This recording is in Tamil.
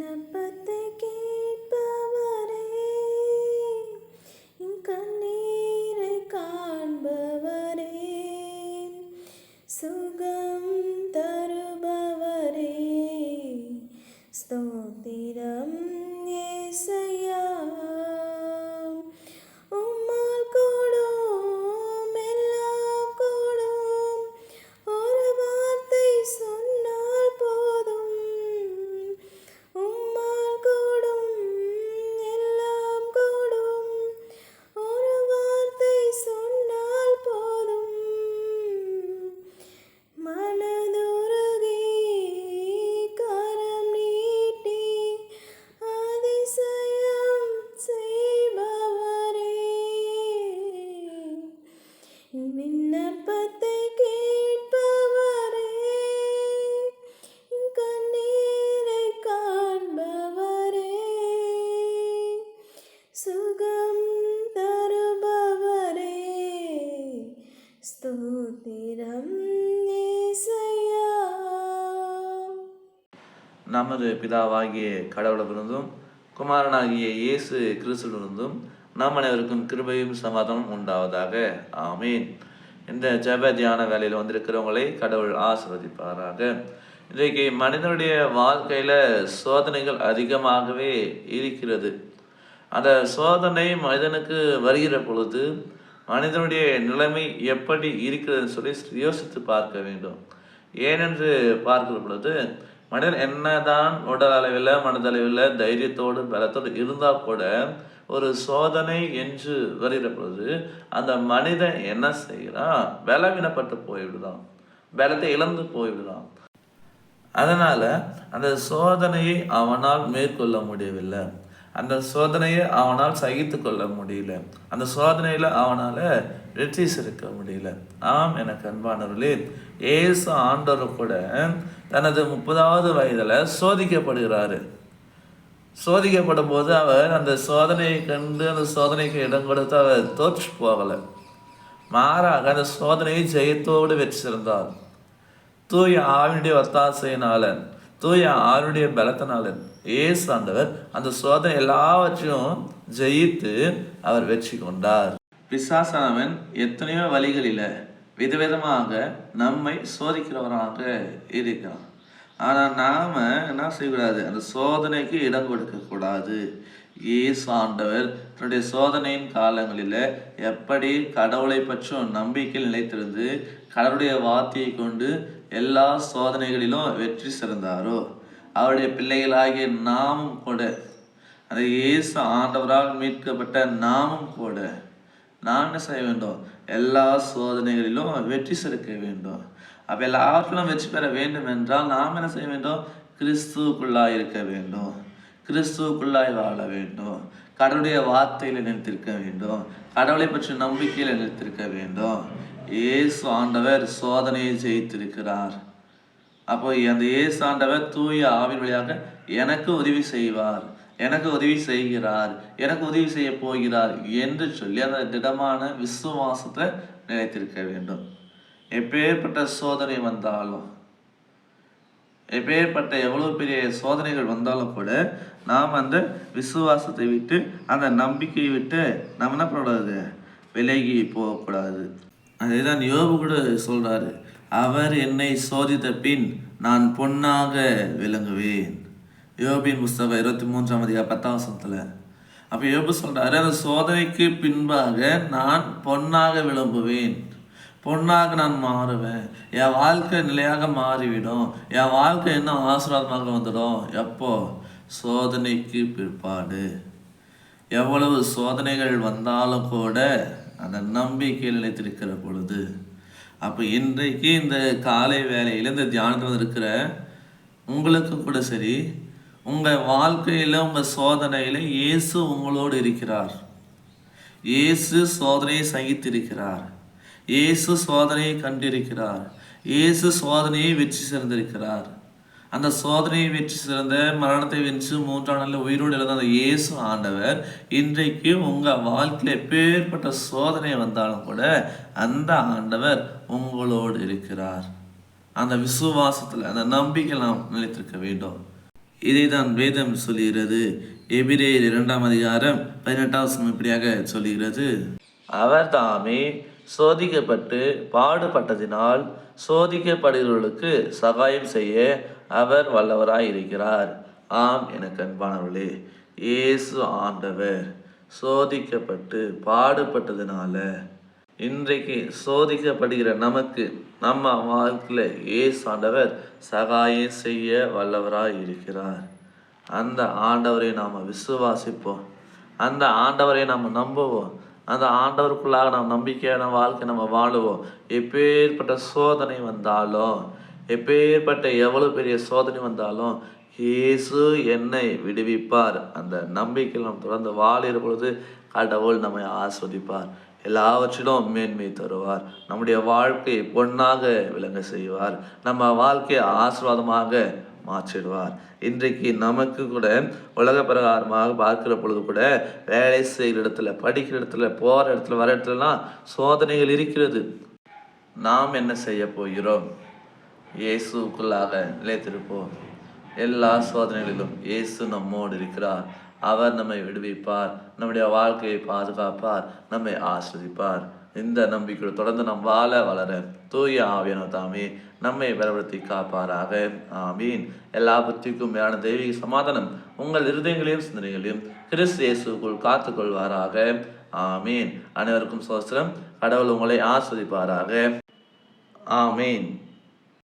விண்ணப்பத்தை கேட்பவரே, என் கண்ணீரை காண்பவரே, சுகம் தருபவரே, ஸ்தோத்திரம் ஏசையா. உம்மால் கூடும் எல்லாம் கூடும், ஒரு வார்த்தை சொன்னால் போதும். உம்மால் கூடும் எல்லாம் கூடும், ஒரு வார்த்தை சொன்னால் போதும். மனதுருகி கரம் நீட்டி அதிசயம் செய்பவரே, விண்ணப்பத்தை கேட்பவரே, கண்ணீரை காண்பவரே, சுகம் தருபவரே, ஸ்தோத்திரம் ஏசையா. நமது பிதாவாகிய கடவுளிலிருந்தும் குமாரனாகிய இயேசு கிறிஸ்துவிலிருந்தும் நம் அனைவருக்கும் கிருபையும் சமாதானம் உண்டாவதாக. ஆமீன். இந்த ஜெப தியான வேலையில் வந்திருக்கிறவங்களை கடவுள் ஆசீர்வதிப்பாராக. இன்றைக்கு மனிதனுடைய வாழ்க்கையில் சோதனைகள் அதிகமாகவே இருக்கிறது. அந்த சோதனை மனிதனுக்கு வருகிற பொழுது மனிதனுடைய நிலைமை எப்படி இருக்கிறதுன்னு சொல்லி யோசித்து பார்க்க வேண்டும். ஏனென்று பார்க்கிற பொழுது மனிதன் என்னதான் உடல் அளவில் மனதளவில் தைரியத்தோடு பலத்தோடு இருந்தால் கூட ஒரு சோதனை என்று வருகிற பொழுது அந்த மனிதன் என்ன செய்கிறான்? பலவீனப்பட்டு போய்விடுதான், பலத்தை இழந்து போய்விடுதான். அதனால் அந்த சோதனையை அவனால் மேற்கொள்ள முடியவில்லை, அந்த சோதனையை அவனால் சகித்து கொள்ள முடியல, அந்த சோதனையில் அவனால் வெற்றி சிறக்க முடியல. ஆம், எனக்கு அன்பானவர்களே, இயேசு ஆண்டவர் கூட தனது 30வது வயதில் சோதிக்கப்படுகிறாரு. சோதிக்கப்படும் போது அவர் அந்த சோதனையை கண்டு அந்த சோதனைக்கு இடம் கொடுத்து அவர் தோற்று போகலை, மாறாக அந்த சோதனையை ஜெயத்தோடு வெற்றி சிறந்தார். தூய ஆவினுடைய ஒத்தாசையினாலன், தூய ஆவினுடைய பலத்தினாலன் இயேசு ஆண்டவர் அந்த சோதனை எல்லாவற்றையும் ஜெயித்து அவர் வெற்றி கொண்டார். பிசாசானவன் எத்தனையோ வழிகளில் விதவிதமாக நம்மை சோதிக்கிறவராக இருக்கிறான். ஆனால் நாம் என்ன செய்யக்கூடாது? அந்த சோதனைக்கு இடம் கொடுக்கக்கூடாது. இயேசு ஆண்டவர் தன்னுடைய சோதனையின் காலங்களில் எப்படி கடவுளை பற்றும் நம்பிக்கையில் நிலைத்திருந்து கடவுளுடைய வார்த்தையை கொண்டு எல்லா சோதனைகளிலும் வெற்றி சிறந்தாரோ, அவருடைய பிள்ளைகளாகிய நாமும் கூட, அந்த இயேசு ஆண்டவரால் மீட்கப்பட்ட நாமும் கூட நாம் என்ன செய்ய வேண்டும்? எல்லா சோதனைகளிலும் வெற்றி சிறக்க வேண்டும். அப்போ எல்லாத்திலும் வெற்றி பெற வேண்டும் என்றால் நாம் என்ன செய்ய வேண்டும்? கிறிஸ்துவுக்குள்ளாய் இருக்க வேண்டும், கிறிஸ்துவுக்குள்ளாய் வாழ வேண்டும், கடவுளுடைய வார்த்தையில் நிலைத்திருக்க வேண்டும், கடவுளை பற்றி நம்பிக்கையில் நிலைத்திருக்க வேண்டும். இயேசு ஆண்டவர் சோதனையை ஜெயித்திருக்கிறார். அப்போ அந்த இயேசு ஆண்டவர் தூய ஆவின் வழியாக எனக்கு உதவி செய்வார், எனக்கு உதவி செய்கிறார், எனக்கு உதவி செய்ய போகிறார் என்று சொல்லி அந்த திடமான விசுவாசத்தை நிலைத்திருக்க வேண்டும். எப்பேற்பட்ட சோதனை வந்தாலும், எப்பேற்பட்ட எவ்வளோ பெரிய சோதனைகள் வந்தாலும் கூட நாம் அந்த விசுவாசத்தை விட்டு, அந்த நம்பிக்கையை விட்டு நம்ம என்ன பண்ணக்கூடாது? விலகி போகக்கூடாது. அதுதான் யோபு கூட சொல்கிறாரு, அவர் என்னை சோதித்த பின் நான் பொன்னாக விளங்குவேன். யோபின் புஸ்தகம் 23ஆம் அதிகாரம் 10ஆம் வசனத்தில். அப்போ யோபு சொல்கிறாரு, அந்த சோதனைக்கு பின்பாக நான் பொன்னாக விளம்புவேன், பொன்னாக நான் மாறுவேன், என் வாழ்க்கை நிலையாக மாறிவிடும், என் வாழ்க்கை இன்னும் ஆசீர்வாதமாக வந்துடும். எப்போ? சோதனைக்கு பிற்பாடு. எவ்வளவு சோதனைகள் வந்தாலும் கூட அந்த நம்பிக்கையில் நிலைத்திருக்கிற பொழுது. அப்போ இன்றைக்கு இந்த காலை வேளையில் இந்த தியானத்தில் இருக்கிற உங்களுக்கு கூட சரி, உங்கள் வாழ்க்கையில் உங்கள் சோதனையில் இயேசு உங்களோடு இருக்கிறார். இயேசு சோதனையை சகித்திருக்கிறார், இயேசு சோதனையை கண்டிருக்கிறார், இயேசு சோதனையை வெற்றி சிறந்திருக்கிறார். அந்த சோதனையை வெற்றி சிறந்த, மரணத்தை வென்று 3ஆம் நாளில் உயிரோடு இருந்த அந்த இயேசு ஆண்டவர் இன்றைக்கு உங்கள் வாழ்க்கையில் எப்பேற்பட்ட சோதனை வந்தாலும் கூட அந்த ஆண்டவர் உங்களோடு இருக்கிறார். அந்த விசுவாசத்தில், அந்த நம்பிக்கை நாம் நிலைத்திருக்க வேண்டும். இதை தான் வேதம் சொல்லுகிறது. எபிரேயர் 2 அதிகாரம் 18 வசனம் இப்படியாக சொல்லுகிறது. அவர் தாமே சோதிக்கப்பட்டு பாடுபட்டதினால் சோதிக்கப்படுகிறவர்களுக்கு சகாயம் செய்ய அவர் வல்லவராய் இருக்கிறார். ஆம், எனக்கு அன்பானவர்களே, இயேசு ஆண்டவர் சோதிக்கப்பட்டு பாடுபட்டதுனால இன்றைக்கு சோதிக்கப்படுகிற நமக்கு நம்ம வாழ்க்கையில் இயேசு ஆண்டவர் சகாயம் செய்ய வல்லவராய் இருக்கிறார். அந்த ஆண்டவரை நாம் விசுவாசிப்போம், அந்த ஆண்டவரை நாம் நம்புவோம், அந்த ஆண்டவருக்குள்ளாக நாம் நம்பிக்கையான வாழ்க்கை நம்ம வாழுவோம். எப்பேற்பட்ட சோதனை வந்தாலும், எப்பேற்பட்ட எவ்வளோ பெரிய சோதனை வந்தாலும் இயேசு என்னை விடுவிப்பார். அந்த நம்பிக்கையில் நாம் தொடர்ந்து வாழுகிற பொழுது கடவுள் நம்மை ஆஸ்வதிப்பார், எல்லாவற்றிலும் மேன்மை தருவார், நம்முடைய வாழ்க்கையை பொன்னாக விளங்க செய்வார், நம்ம வாழ்க்கையை ஆசீர்வாதமாக மாற்றிடுவார். இன்றைக்கு நமக்கு கூட உலக பிரகாரமாக பார்க்கிற பொழுது கூட வேலை செய்கிற இடத்துல, படிக்கிற இடத்துல, போகிற இடத்துல, வர இடத்துலலாம் சோதனைகள் இருக்கிறது. நாம் என்ன செய்ய போகிறோம்? இயேசுக்குள்ளாக நிலைத்திருப்போம். எல்லா சோதனைகளிலும் இயேசு நம்மோடு இருக்கிறார். அவர் நம்மை விடுவிப்பார், நம்முடைய வாழ்க்கையை பாதுகாப்பார், நம்மை ஆஸ்வதிப்பார். இந்த நம்பிக்கையோடு தொடர்ந்து நம் வாழ வளர தூய ஆவியானவர் தாமே நம்மை பலப்படுத்தி காப்பாராக. ஆமீன். எல்லா புத்திக்கும் மேலான தெய்வீக சமாதானம் உங்கள் இருதயங்களையும் சிந்தனைகளையும் கிறிஸ்து இயேசுக்குள் காத்துக்கொள்வாராக. ஆமீன். அனைவருக்கும் சோஸ்திரம். கடவுள் உங்களை ஆஸ்வதிப்பாராக. ஆமீன்.